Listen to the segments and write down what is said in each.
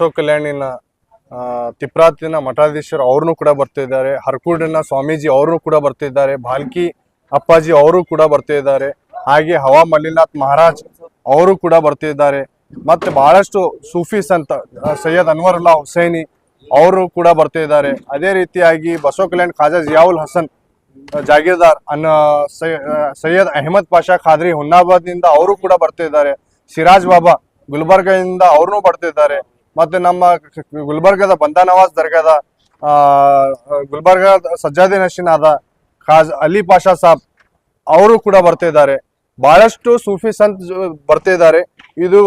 ಬಸವ ಕಲ್ಯಾಣಿನ ತಿಪ್ರಾತಿನ ಮಠಾಧೀಶರು ಅವ್ರನ್ನೂ ಕೂಡ ಬರ್ತಿದ್ದಾರೆ. ಹರ್ಕೂಡಿನ ಸ್ವಾಮೀಜಿ ಅವರು ಕೂಡ ಬರ್ತಿದ್ದಾರೆ. ಭಾಲ್ಕಿ ಅಪ್ಪಾಜಿ ಅವರು ಕೂಡ ಬರ್ತಿದ್ದಾರೆ. ಹಾಗೆ ಹವಾ ಮಲ್ಲಿನಾಥ್ ಮಹಾರಾಜ್ ಅವರು ಕೂಡ ಬರ್ತಿದ್ದಾರೆ. ಮತ್ತೆ ಬಹಳಷ್ಟು ಸೂಫಿ ಸಂತ ಸೈಯದ್ ಅನ್ವರುಲ್ಲಾ ಹುಸೈನಿ ಅವರು ಕೂಡ ಬರ್ತಿದ್ದಾರೆ. ಅದೇ ರೀತಿಯಾಗಿ ಬಸವ ಕಲ್ಯಾಣ್ ಖಾಜಾ ಜಿಯಾವುಲ್ ಹಸನ್ ಜಾಗೀರ್ದಾರ್ ಸೈಯದ್ ಅಹಮದ್ ಪಾಷಾ ಖಾದ್ರಿ ಹುನ್ನಾಬಾದ್ನಿಂದ ಅವರು ಕೂಡ ಬರ್ತಿದ್ದಾರೆ. ಸಿರಾಜ್ ಬಾಬಾ ಗುಲ್ಬರ್ಗದಿಂದ ಅವ್ರನ್ನೂ ಬರ್ತಿದ್ದಾರೆ. ಮತ್ತೆ ನಮ್ಮ ಗುಲ್ಬರ್ಗದ ಬಂದಾ ನವಾಜ್ ದರ್ಗಾದ ಗುಲ್ಬರ್ಗ ಸಜ್ಜಾದಿ ನಶೀನಾದ ಖಾಜ್ ಅಲಿ ಪಾಷಾ ಸಾಬ್ ಅವರು ಕೂಡ ಬರ್ತಿದ್ದಾರೆ. ಬಹಳಷ್ಟು ಸೂಫಿ ಸಂತ್ ಬರ್ತಿದ್ದಾರೆ. ಇದು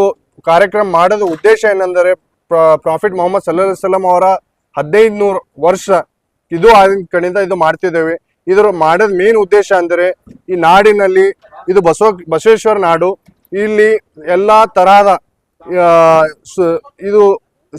ಕಾರ್ಯಕ್ರಮ ಮಾಡೋದ ಉದ್ದೇಶ ಏನೆಂದರೆ ಪ್ರಾಫಿಟ್ ಮೊಹಮ್ಮದ್ ಸಲ್ಲಲ್ಲಾಹು ಅಲೈಹಿ ವಸಲ್ಲಂ ಅವರ 1500 ವರ್ಷ ಇದು ಆಗಿನ ಕಡೆಯಿಂದ ಇದು ಮಾಡ್ತಿದ್ದೇವೆ. ಇದ್ರ ಮಾಡೋದ್ ಮೇನ್ ಉದ್ದೇಶ ಅಂದರೆ ಈ ನಾಡಿನಲ್ಲಿ ಇದು ಬಸವೇಶ್ವರ ನಾಡು. ಇಲ್ಲಿ ಎಲ್ಲಾ ತರಹದ ಇದು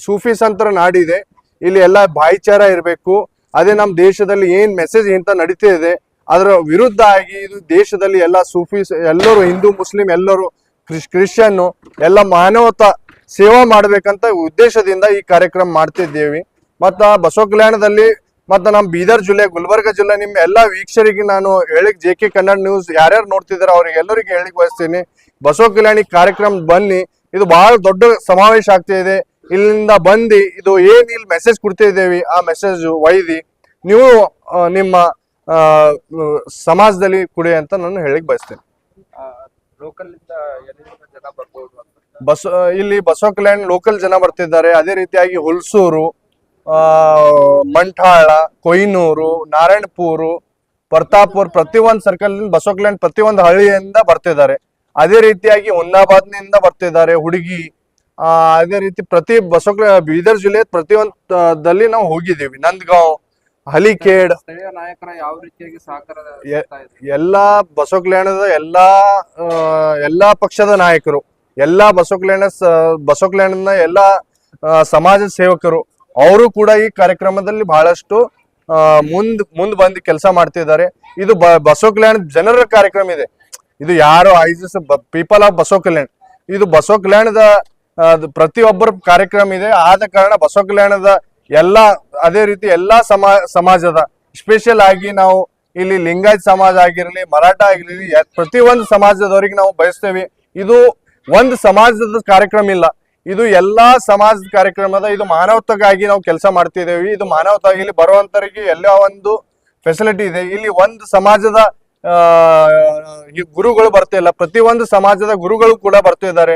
ಸೂಫಿ ಸಂತರ ನಾಡಿದೆ. ಇಲ್ಲಿ ಎಲ್ಲ ಭಾಯಿಚಾರ ಇರಬೇಕು. ಅದೇ ನಮ್ಮ ದೇಶದಲ್ಲಿ ಏನ್ ಮೆಸೇಜ್ ಇಂತ ನಡೀತಿದೆ ಅದರ ವಿರುದ್ಧ ಆಗಿ ಇದು ದೇಶದಲ್ಲಿ ಎಲ್ಲ ಸೂಫಿ ಎಲ್ಲರೂ ಹಿಂದೂ ಮುಸ್ಲಿಂ ಎಲ್ಲರೂ ಕ್ರಿಶ್ಚಿಯನ್ನು ಎಲ್ಲ ಮಾನವತಾ ಸೇವಾ ಮಾಡ್ಬೇಕಂತ ಉದ್ದೇಶದಿಂದ ಈ ಕಾರ್ಯಕ್ರಮ ಮಾಡ್ತಿದ್ದೇವೆ. ಮತ್ತ ಬಸವ ಕಲ್ಯಾಣದಲ್ಲಿ ಮತ್ತು ನಮ್ಮ ಬೀದರ್ ಜಿಲ್ಲೆ ಗುಲ್ಬರ್ಗ ಜಿಲ್ಲೆ ನಿಮ್ಮ ಎಲ್ಲ ವೀಕ್ಷರಿಗೆ ನಾನು ಹೇಳಿಕ್ JK ಕನ್ನಡ ನ್ಯೂಸ್ ಯಾರ್ಯಾರು ನೋಡ್ತಿದಾರೆ ಅವ್ರಿಗೆ ಎಲ್ಲರಿಗೆ ಹೇಳಿಕ್ ಬಯಸ್ತೀನಿ, ಬಸವ ಕಲ್ಯಾಣಿ ಕಾರ್ಯಕ್ರಮ ಬನ್ನಿ. ಇದು ಬಹಳ ದೊಡ್ಡ ಸಮಾವೇಶ ಆಗ್ತಾ ಇದೆ. ಇಲ್ಲಿಂದ ಬಂದು ಇದು ಏನ್ ಇಲ್ಲಿ ಮೆಸೇಜ್ ಕೊಡ್ತಾ ಇದ್ದೇವೆ ಆ ಮೆಸೇಜ್ ಒಯ್ದಿ ನೀವು ನಿಮ್ಮ ಸಮಾಜದಲ್ಲಿ ಕೊಡಿ ಅಂತ ನಾನು ಹೇಳಿಕ್ ಬಯಸ್ತೇನೆ. ಇಲ್ಲಿ ಬಸವ ಕಲ್ಯಾಣ್ ಲೋಕಲ್ ಜನ ಬರ್ತಿದ್ದಾರೆ. ಅದೇ ರೀತಿಯಾಗಿ ಹುಲ್ಸೂರು, ಮಂಠಾಳ, ಕೊಯ್ನೂರು, ನಾರಾಯಣಪುರ, ಪ್ರತಾಪುರ್ ಪ್ರತಿಯೊಂದು ಸರ್ಕಲ್ ಬಸವ ಕಲ್ಯಾಣ್ ಪ್ರತಿಯೊಂದು ಹಳ್ಳಿಯಿಂದ ಬರ್ತಿದ್ದಾರೆ. ಅದೇ ರೀತಿಯಾಗಿ ಹುನ್ನಾಬಾದ್ನಿಂದ ಬರ್ತಿದ್ದಾರೆ, ಹುಡುಗಿ. ಅದೇ ರೀತಿ ಪ್ರತಿ ಬೀದರ್ ಜಿಲ್ಲೆ ಪ್ರತಿಯೊಂದಲ್ಲಿ ನಾವು ಹೋಗಿದ್ದೀವಿ. ನಂದಗಾಂವ್, ಹಲಿಕೇಡ್, ನಾಯಕರ ಯಾವ ರೀತಿಯಾಗಿ ಸಹಕಾರ ಎಲ್ಲಾ ಬಸವ ಕಲ್ಯಾಣದ ಎಲ್ಲಾ ಪಕ್ಷದ ನಾಯಕರು, ಎಲ್ಲಾ ಬಸವ ಕಲ್ಯಾಣದ ಎಲ್ಲಾ ಸಮಾಜ ಸೇವಕರು ಅವರು ಕೂಡ ಈ ಕಾರ್ಯಕ್ರಮದಲ್ಲಿ ಬಹಳಷ್ಟು ಮುಂದ್ ಬಂದು ಕೆಲಸ ಮಾಡ್ತಿದ್ದಾರೆ. ಇದು ಬಸವ ಕಲ್ಯಾಣ ಜನರ ಕಾರ್ಯಕ್ರಮ ಇದೆ. ಇದು ಯಾರು ಪೀಪಲ್ ಆಫ್ ಬಸವ ಕಲ್ಯಾಣ್, ಇದು ಬಸವ ಕಲ್ಯಾಣದ ಪ್ರತಿಯೊಬ್ಬರ ಕಾರ್ಯಕ್ರಮ ಇದೆ. ಆದ ಕಾರಣ ಬಸವ ಕಲ್ಯಾಣದ ಅದೇ ರೀತಿ ಎಲ್ಲಾ ಸಮಾಜದ ಸ್ಪೆಷಲ್ ಆಗಿ ನಾವು ಇಲ್ಲಿ ಲಿಂಗಾಯತ್ ಸಮಾಜ ಆಗಿರಲಿ, ಮರಾಠ ಆಗಿರಲಿ, ಪ್ರತಿಯೊಂದು ಸಮಾಜದವರಿಗೆ ನಾವು ಬಯಸ್ತೇವೆ. ಇದು ಒಂದು ಸಮಾಜದ ಕಾರ್ಯಕ್ರಮ ಇಲ್ಲ, ಇದು ಎಲ್ಲಾ ಸಮಾಜದ ಕಾರ್ಯಕ್ರಮದ. ಇದು ಮಾನವತೆಗಾಗಿ ನಾವು ಕೆಲಸ ಮಾಡ್ತಿದ್ದೇವೆ. ಇದು ಮಾನವತೆಗಾಗಿ ಇಲ್ಲಿ ಬರುವಂತರಿಗೆ ಎಲ್ಲ ಒಂದು ಫೆಸಿಲಿಟಿ ಇದೆ. ಇಲ್ಲಿ ಒಂದು ಸಮಾಜದ ಗುರುಗಳು ಬರ್ತಿಲ್ಲ, ಪ್ರತಿಯೊಂದು ಸಮಾಜದ ಗುರುಗಳು ಕೂಡ ಬರ್ತಿದ್ದಾರೆ,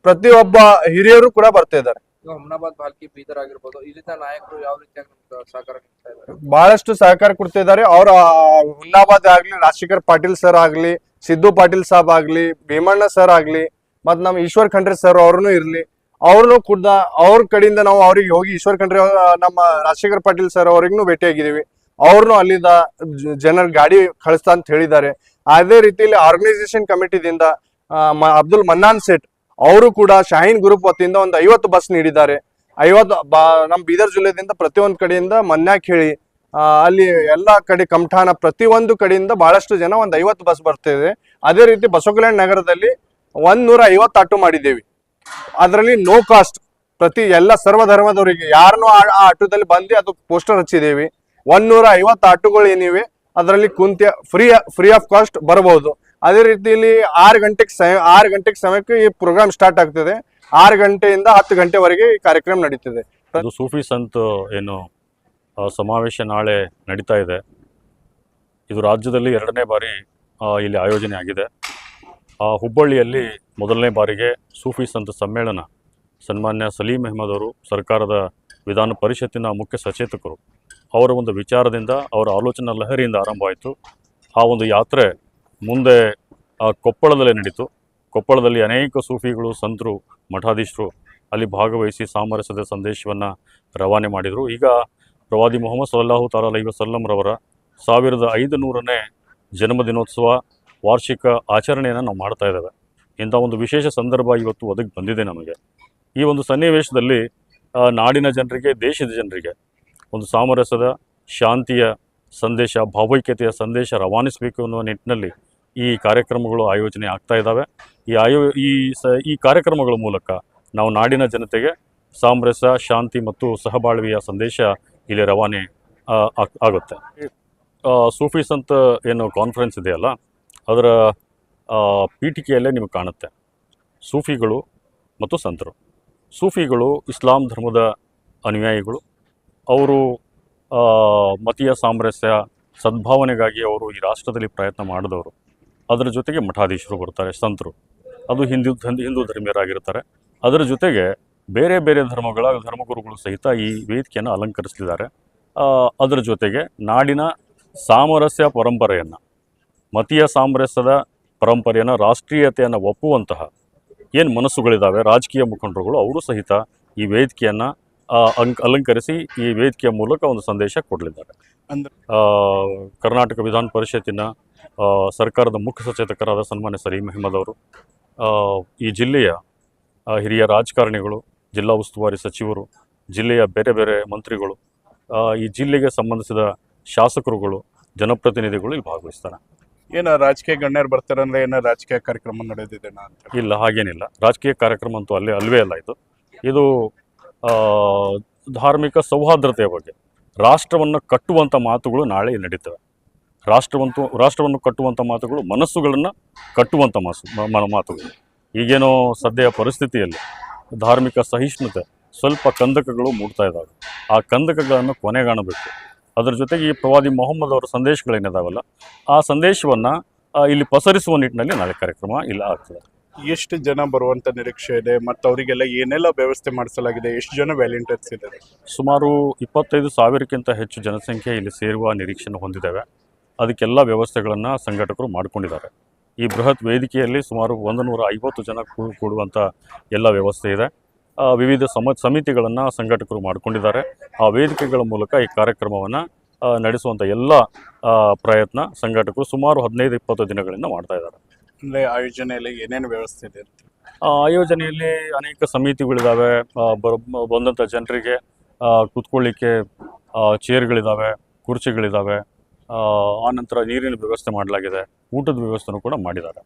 ಪ್ರತಿಯೊಬ್ಬ ಹಿರಿಯರು ಕೂಡ ಬರ್ತಿದ್ದಾರೆ. ಹುಮ್ನಾಬಾದ್, ಭಾಲ್ಕಿ, ಬೀದರ್ ಆಗಿರ್ಬೋದು, ಇಲ್ಲಿನ ನಾಯಕರು ಯಾವ ರೀತಿಯಾಗಿ ಸಹಕಾರ ನೀಡ್ತಾ ಇದ್ದಾರೆ? ಬಹಳಷ್ಟು ಸಹಕಾರ ಕೊಡ್ತಿದ್ದಾರೆ. ಅವ್ರ ಹುಮ್ನಾಬಾದ್ ಆಗ್ಲಿ, ರಾಜಶೇಖರ್ ಪಾಟೀಲ್ ಸರ್ ಆಗ್ಲಿ, ಸಿದ್ದು ಪಾಟೀಲ್ ಸಾಬ್ ಆಗ್ಲಿ, ಭೀಮಣ್ಣ ಸರ್ ಆಗ್ಲಿ, ಮತ್ ನಮ್ ಈಶ್ವರ್ ಖಂಡ್ರೆ ಸರ್ ಅವ್ರನ್ನು ಇರ್ಲಿ, ಅವ್ರನ್ನು ಕೂಡ ಅವ್ರ ಕಡೆಯಿಂದ ನಾವು ಅವ್ರಿಗೆ ಹೋಗಿ ಈಶ್ವರ್ ಖಂಡ್ರೆ ನಮ್ಮ ರಾಜಶೇಖರ್ ಪಾಟೀಲ್ ಸರ್ ಅವ್ರಿಗೂ ಭೇಟಿಯಾಗಿದ್ದೀವಿ. ಅವ್ರನ್ನು ಅಲ್ಲಿಂದ ಜನರ ಗಾಡಿ ಕಳಿಸ್ತಾ ಅಂತ ಹೇಳಿದ್ದಾರೆ. ಅದೇ ರೀತಿಯಲ್ಲಿ ಆರ್ಗನೈಸೇಷನ್ ಕಮಿಟಿದಿಂದ ಅಬ್ದುಲ್ ಮನ್ನಾನ್ ಸೇಠ್ ಅವರು ಕೂಡ ಶಾಹೀನ್ ಗ್ರೂಪ್ ವತಿಯಿಂದ ಒಂದು 50 ಬಸ್ ನೀಡಿದ್ದಾರೆ. 50 ನಮ್ಮ ಬೀದರ್ ಜಿಲ್ಲೆದಿಂದ ಪ್ರತಿಯೊಂದು ಕಡೆಯಿಂದ ಮನ್ಯಾಕ್ ಹೇಳಿ ಅಲ್ಲಿ ಎಲ್ಲಾ ಕಡೆ ಕಮಠಾನ ಪ್ರತಿಯೊಂದು ಕಡೆಯಿಂದ ಬಹಳಷ್ಟು ಜನ ಒಂದು 50 ಬಸ್ ಬರ್ತಿದೆ. ಅದೇ ರೀತಿ ಬಸವ ಕಲ್ಯಾಣ ನಗರದಲ್ಲಿ 150 ಆಟೋ ಮಾಡಿದ್ದೇವೆ. ಅದರಲ್ಲಿ ನೋ ಕಾಸ್ಟ್ ಎಲ್ಲ ಸರ್ವಧರ್ಮದವರಿಗೆ ಯಾರನ್ನು ಆ ಆಟೋದಲ್ಲಿ ಬಂದು ಅದು ಪೋಸ್ಟರ್ ಹಚ್ಚಿದ್ದೇವೆ. 150 ಆಟೋಗಳು ಏನಿವೆ ಅದರಲ್ಲಿ ಕುಂತ ಫ್ರೀ ಆಫ್ ಕಾಸ್ಟ್ ಬರಬಹುದು. ಅದೇ ರೀತಿಯಲ್ಲಿ 6 ಗಂಟೆಗೆ ಸಮಯಕ್ಕೆ ಈ ಪ್ರೋಗ್ರಾಮ್ ಸ್ಟಾರ್ಟ್ ಆಗ್ತದೆ. 6 ಗಂಟೆಯಿಂದ 10 ಗಂಟೆವರೆಗೆ ಈ ಕಾರ್ಯಕ್ರಮ ನಡೀತದೆ. ಸೂಫಿ ಸಂತ್ ಏನು ಸಮಾವೇಶ ನಾಳೆ ನಡೀತಾ ಇದೆ. ಇದು ರಾಜ್ಯದಲ್ಲಿ 2ನೇ ಬಾರಿ ಇಲ್ಲಿ ಆಯೋಜನೆ ಆಗಿದೆ. ಹುಬ್ಬಳ್ಳಿಯಲ್ಲಿ ಮೊದಲನೇ ಬಾರಿಗೆ ಸೂಫಿ ಸಂತ ಸಮ್ಮೇಳನ ಸನ್ಮಾನ್ಯ ಸಲೀಂ ಅಹಮದ್ ಅವರು ಸರ್ಕಾರದ ವಿಧಾನ ಪರಿಷತ್ತಿನ ಮುಖ್ಯ ಸಚೇತಕರು ಅವರ ಒಂದು ವಿಚಾರದಿಂದ, ಅವರ ಆಲೋಚನಾ ಲಹರಿಯಿಂದ ಆರಂಭವಾಯಿತು. ಆ ಒಂದು ಯಾತ್ರೆ ಮುಂದೆ ಕೊಪ್ಪಳದಲ್ಲೇ ನಡೀತು. ಕೊಪ್ಪಳದಲ್ಲಿ ಅನೇಕ ಸೂಫಿಗಳು, ಸಂತರು, ಮಠಾಧೀಶರು ಅಲ್ಲಿ ಭಾಗವಹಿಸಿ ಸಾಮರಸ್ಯದ ಸಂದೇಶವನ್ನು ರವಾನೆ ಮಾಡಿದರು. ಈಗ ಪ್ರವಾದಿ ಮೊಹಮ್ಮದ್ ಸಲ್ಲಲ್ಲಾಹು ಅಲೈಹಿ ವಸಲ್ಲಂ ರವರ 1500ನೇ ಜನ್ಮದಿನೋತ್ಸವ ವಾರ್ಷಿಕ ಆಚರಣೆಯನ್ನು ನಾವು ಮಾಡ್ತಾ ಇದ್ದೇವೆ. ಇಂಥ ಒಂದು ವಿಶೇಷ ಸಂದರ್ಭ ಇವತ್ತು ಒದಗಿ ಬಂದಿದೆ ನಮಗೆ. ಈ ಒಂದು ಸನ್ನಿವೇಶದಲ್ಲಿ ನಾಡಿನ ಜನರಿಗೆ, ದೇಶದ ಜನರಿಗೆ ಒಂದು ಸಾಮರಸ್ಯದ, ಶಾಂತಿಯ ಸಂದೇಶ, ಭಾವೈಕ್ಯತೆಯ ಸಂದೇಶ ರವಾನಿಸಬೇಕು ಅನ್ನುವ ನಿಟ್ಟಿನಲ್ಲಿ ಈ ಕಾರ್ಯಕ್ರಮಗಳು ಆಯೋಜನೆ ಆಗ್ತಾ ಇದ್ದಾವೆ. ಈ ಕಾರ್ಯಕ್ರಮಗಳ ಮೂಲಕ ನಾವು ನಾಡಿನ ಜನತೆಗೆ ಸಾಮರಸ್ಯ, ಶಾಂತಿ ಮತ್ತು ಸಹಬಾಳ್ವೆಯ ಸಂದೇಶ ಇಲ್ಲಿ ರವಾನೆ ಆಗುತ್ತೆ. ಸೂಫಿ ಸಂತ್ ಏನು ಕಾನ್ಫರೆನ್ಸ್ ಇದೆಯಲ್ಲ, ಅದರ ಪೀಠಿಕೆಯಲ್ಲೇ ನಿಮಗೆ ಕಾಣುತ್ತೆ ಸೂಫಿಗಳು ಮತ್ತು ಸಂತರು. ಸೂಫಿಗಳು ಇಸ್ಲಾಂ ಧರ್ಮದ ಅನುಯಾಯಿಗಳು. ಅವರು ಮತೀಯ ಸಾಮರಸ್ಯ, ಸದ್ಭಾವನೆಗಾಗಿ ಅವರು ಈ ರಾಷ್ಟ್ರದಲ್ಲಿ ಪ್ರಯತ್ನ ಮಾಡಿದವರು. ಅದರ ಜೊತೆಗೆ ಮಠಾಧೀಶರು ಬರ್ತಾರೆ, ಸಂತರು, ಅದು ಹಿಂದೂ ಧರ್ಮೀಯರಾಗಿರ್ತಾರೆ. ಅದರ ಜೊತೆಗೆ ಬೇರೆ ಬೇರೆ ಧರ್ಮಗುರುಗಳು ಸಹಿತ ಈ ವೇದಿಕೆಯನ್ನು ಅಲಂಕರಿಸಲಿದ್ದಾರೆ. ಅದರ ಜೊತೆಗೆ ನಾಡಿನ ಸಾಮರಸ್ಯ ಪರಂಪರೆಯನ್ನು, ಮತೀಯ ಸಾಮರಸ್ಯದ ಪರಂಪರೆಯನ್ನು, ರಾಷ್ಟ್ರೀಯತೆಯನ್ನು ಒಪ್ಪುವಂತಹ ಏನು ಮನಸ್ಸುಗಳಿದ್ದಾವೆ ರಾಜಕೀಯ ಮುಖಂಡರುಗಳು, ಅವರು ಸಹಿತ ಈ ವೇದಿಕೆಯನ್ನು ಅಲಂಕರಿಸಿ ಈ ವೇದಿಕೆಯ ಮೂಲಕ ಒಂದು ಸಂದೇಶ ಕೊಡಲಿದ್ದಾರೆ. ಕರ್ನಾಟಕ ವಿಧಾನ ಪರಿಷತ್ತಿನ ಸರ್ಕಾರದ ಮುಖ್ಯ ಸಚೇತಕರಾದ ಸನ್ಮಾನ್ಯ ಸಲೀಂ ಅಹ್ಮದ್ ಅವರು, ಈ ಜಿಲ್ಲೆಯ ಹಿರಿಯ ರಾಜಕಾರಣಿಗಳು, ಜಿಲ್ಲಾ ಉಸ್ತುವಾರಿ ಸಚಿವರು, ಜಿಲ್ಲೆಯ ಬೇರೆ ಬೇರೆ ಮಂತ್ರಿಗಳು, ಈ ಜಿಲ್ಲೆಗೆ ಸಂಬಂಧಿಸಿದ ಶಾಸಕರುಗಳು, ಜನಪ್ರತಿನಿಧಿಗಳು ಇಲ್ಲಿ ಭಾಗವಹಿಸ್ತಾರೆ. ಏನು ರಾಜಕೀಯ ಗಣ್ಯರು ಬರ್ತಾರೆ ಅಂದರೆ ಏನೋ ರಾಜಕೀಯ ಕಾರ್ಯಕ್ರಮ ನಡೆದಿದೆ ಅಂತ? ಇಲ್ಲ, ಹಾಗೇನಿಲ್ಲ. ರಾಜಕೀಯ ಕಾರ್ಯಕ್ರಮ ಅಂತೂ ಅಲ್ವೇ ಅಲ್ಲ. ಇದು ಧಾರ್ಮಿಕ ಸೌಹಾರ್ದತೆಯ ಬಗ್ಗೆ, ರಾಷ್ಟ್ರವನ್ನು ಕಟ್ಟುವಂಥ ಮಾತುಗಳು ನಾಳೆ ನಡೀತವೆ. ರಾಷ್ಟ್ರವನ್ನು ಕಟ್ಟುವಂಥ ಮಾತುಗಳು, ಮನಸ್ಸುಗಳನ್ನು ಕಟ್ಟುವಂಥ ಮಾತುಗಳು. ಈಗೇನೋ ಸದ್ಯ ಪರಿಸ್ಥಿತಿಯಲ್ಲಿ ಧಾರ್ಮಿಕ ಸಹಿಷ್ಣುತೆ ಸ್ವಲ್ಪ ಕಂದಕಗಳು ಮೂಡ್ತಾ ಇದ್ದಾವೆ. ಆ ಕಂದಕಗಳನ್ನು ಕೊನೆಗಾಣಬೇಕು. ಅದರ ಜೊತೆಗೆ ಈ ಪ್ರವಾದಿ ಮೊಹಮ್ಮದ್ ಅವರ ಸಂದೇಶಗಳೇನಿದಾವಲ್ಲ, ಆ ಸಂದೇಶವನ್ನು ಇಲ್ಲಿ ಪಸರಿಸುವ ನಿಟ್ಟಿನಲ್ಲಿ ನಾಳೆ ಕಾರ್ಯಕ್ರಮ ಇಲ್ಲ ಆಗ್ತದೆ. ಎಷ್ಟು ಜನ ಬರುವಂಥ ನಿರೀಕ್ಷೆ ಇದೆ ಮತ್ತು ಅವರಿಗೆಲ್ಲ ಏನೆಲ್ಲ ವ್ಯವಸ್ಥೆ ಮಾಡಿಸಲಾಗಿದೆ? ಎಷ್ಟು ಜನ ವ್ಯಾಲೆಂಟಿಯರ್ಸ್ ಇದ್ದಾರೆ? ಸುಮಾರು 25,000ಕ್ಕಿಂತ ಹೆಚ್ಚು ಜನಸಂಖ್ಯೆ ಇಲ್ಲಿ ಸೇರುವ ನಿರೀಕ್ಷೆಯನ್ನು ಹೊಂದಿದ್ದೇವೆ. ಅದಕ್ಕೆಲ್ಲ ವ್ಯವಸ್ಥೆಗಳನ್ನು ಸಂಘಟಕರು ಮಾಡಿಕೊಂಡಿದ್ದಾರೆ. ಈ ಬೃಹತ್ ವೇದಿಕೆಯಲ್ಲಿ ಸುಮಾರು 150 ಜನ ಕೂಡುವಂಥ ಎಲ್ಲ ವ್ಯವಸ್ಥೆ ಇದೆ. ವಿವಿಧ ಸಮಿತಿಗಳನ್ನು ಸಂಘಟಕರು ಮಾಡಿಕೊಂಡಿದ್ದಾರೆ. ಆ ವೇದಿಕೆಗಳ ಮೂಲಕ ಈ ಕಾರ್ಯಕ್ರಮವನ್ನು ನಡೆಸುವಂಥ ಎಲ್ಲ ಪ್ರಯತ್ನ ಸಂಘಟಕರು ಸುಮಾರು 15-20 ದಿನಗಳಿಂದ ಮಾಡ್ತಾ ಇದ್ದಾರೆ. ಅಂದರೆ ಆಯೋಜನೆಯಲ್ಲಿ ಏನೇನು ವ್ಯವಸ್ಥೆ ಇದೆ? ಆಯೋಜನೆಯಲ್ಲಿ ಅನೇಕ ಸಮಿತಿಗಳಿದ್ದಾವೆ. ಬಂದಂಥ ಜನರಿಗೆ ಕೂತ್ಕೊಳ್ಳಿಕ್ಕೆ ಚೇರ್ಗಳಿದ್ದಾವೆ, ಕುರ್ಚಿಗಳಿದ್ದಾವೆ. ಆನಂತರ ನೀರಿನ ವ್ಯವಸ್ಥೆ ಮಾಡಲಾಗಿದೆ, ಊಟದ ವ್ಯವಸ್ಥೆನೂ ಕೂಡ ಮಾಡಿದ್ದಾರೆ.